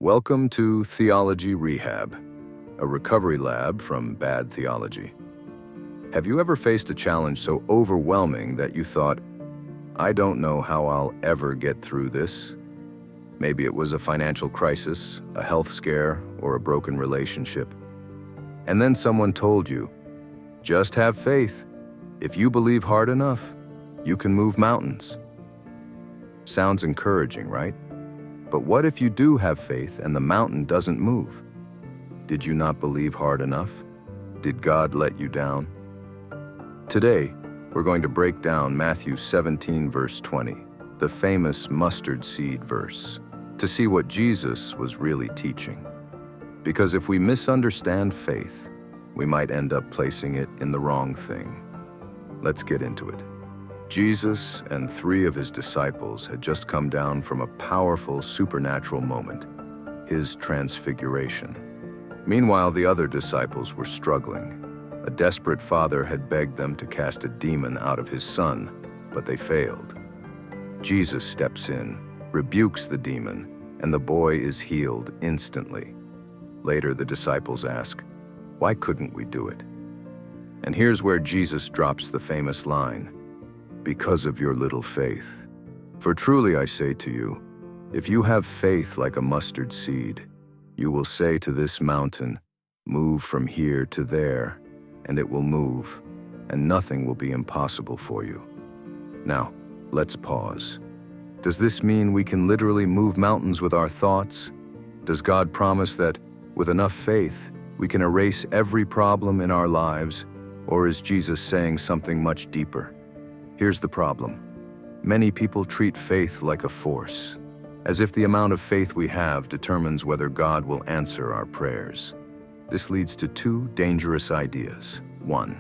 Welcome to Theology Rehab, a recovery lab from bad theology. Have you ever faced a challenge so overwhelming that you thought, I don't know how I'll ever get through this? Maybe it was a financial crisis, a health scare, or a broken relationship. And then someone told you, just have faith. If you believe hard enough, you can move mountains. Sounds encouraging, right? But what if you do have faith and the mountain doesn't move? Did you not believe hard enough? Did God let you down? Today, we're going to break down Matthew 17, verse 20, the famous mustard seed verse, to see what Jesus was really teaching. Because if we misunderstand faith, we might end up placing it in the wrong thing. Let's get into it. Jesus and 3 of his disciples had just come down from a powerful supernatural moment, his transfiguration. Meanwhile, the other disciples were struggling. A desperate father had begged them to cast a demon out of his son, but they failed. Jesus steps in, rebukes the demon, and the boy is healed instantly. Later, the disciples ask, "Why couldn't we do it?" And here's where Jesus drops the famous line, "Because of your little faith. For truly I say to you, if you have faith like a mustard seed, you will say to this mountain, 'Move from here to there,' and it will move, and nothing will be impossible for you." Now, let's pause. Does this mean we can literally move mountains with our thoughts? Does God promise that, with enough faith, we can erase every problem in our lives? Or is Jesus saying something much deeper? Here's the problem. Many people treat faith like a force, as if the amount of faith we have determines whether God will answer our prayers. This leads to 2 dangerous ideas. 1,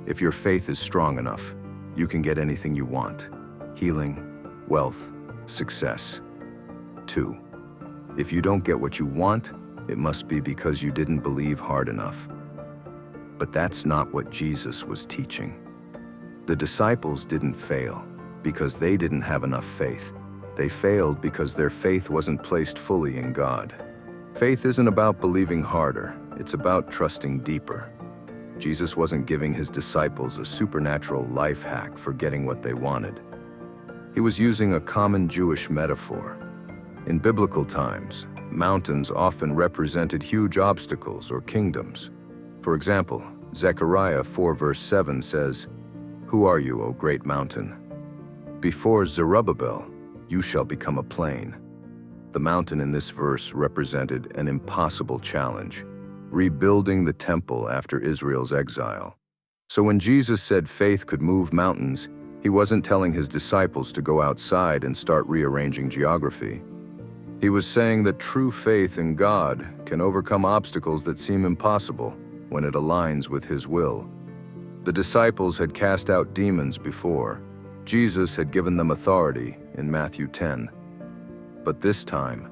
if your faith is strong enough, you can get anything you want: healing, wealth, success. 2, if you don't get what you want, it must be because you didn't believe hard enough. But that's not what Jesus was teaching. The disciples didn't fail because they didn't have enough faith. They failed because their faith wasn't placed fully in God. Faith isn't about believing harder, it's about trusting deeper. Jesus wasn't giving his disciples a supernatural life hack for getting what they wanted. He was using a common Jewish metaphor. In biblical times, mountains often represented huge obstacles or kingdoms. For example, Zechariah 4 verse 7 says, "Who are you, O great mountain? Before Zerubbabel, you shall become a plain." The mountain in this verse represented an impossible challenge, rebuilding the temple after Israel's exile. So when Jesus said faith could move mountains, he wasn't telling his disciples to go outside and start rearranging geography. He was saying that true faith in God can overcome obstacles that seem impossible when it aligns with his will. The disciples had cast out demons before. Jesus had given them authority in Matthew 10. But this time,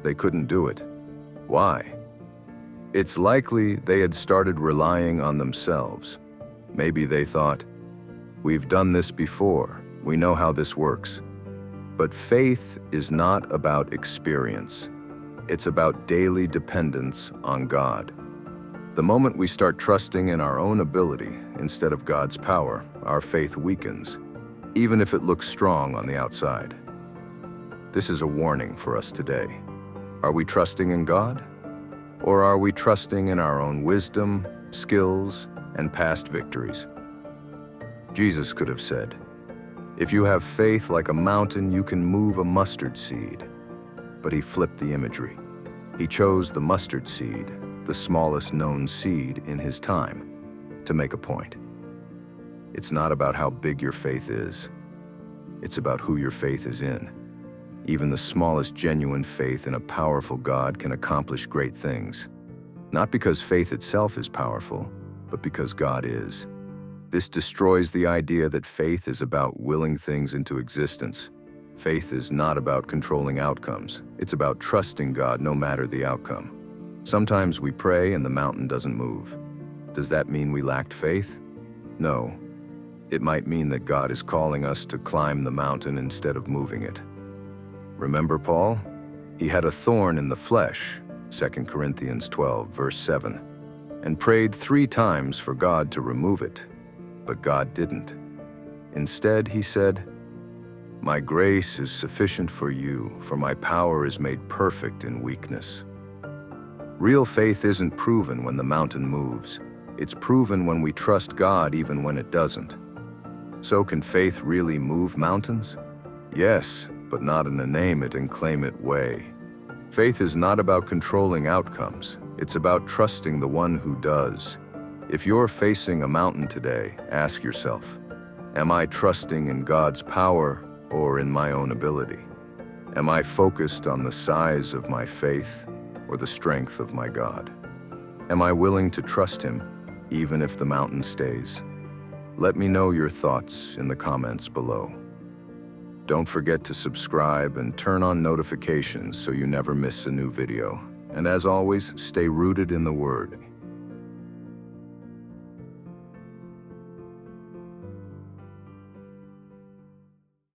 they couldn't do it. Why? It's likely they had started relying on themselves. Maybe they thought, "We've done this before. We know how this works." But faith is not about experience. It's about daily dependence on God. The moment we start trusting in our own ability instead of God's power, our faith weakens, even if it looks strong on the outside. This is a warning for us today. Are we trusting in God? Or are we trusting in our own wisdom, skills, and past victories? Jesus could have said, "If you have faith like a mountain, you can move a mustard seed." But he flipped the imagery. He chose the mustard seed, the smallest known seed in his time, to make a point. It's not about how big your faith is. It's about who your faith is in. Even the smallest genuine faith in a powerful God can accomplish great things. Not because faith itself is powerful, but because God is. This destroys the idea that faith is about willing things into existence. Faith is not about controlling outcomes. It's about trusting God no matter the outcome. Sometimes we pray and the mountain doesn't move. Does that mean we lacked faith? No. It might mean that God is calling us to climb the mountain instead of moving it. Remember Paul? He had a thorn in the flesh, 2 Corinthians 12, verse 7, and prayed 3 times for God to remove it, but God didn't. Instead, he said, "My grace is sufficient for you, for my power is made perfect in weakness." Real faith isn't proven when the mountain moves. It's proven when we trust God even when it doesn't. So can faith really move mountains? Yes, but not in a name it and claim it way. Faith is not about controlling outcomes. It's about trusting the one who does. If you're facing a mountain today, ask yourself, am I trusting in God's power or in my own ability? Am I focused on the size of my faith or the strength of my God? Am I willing to trust Him even if the mountain stays? Let me know your thoughts in the comments below. Don't forget to subscribe and turn on notifications so you never miss a new video. And as always, stay rooted in the Word.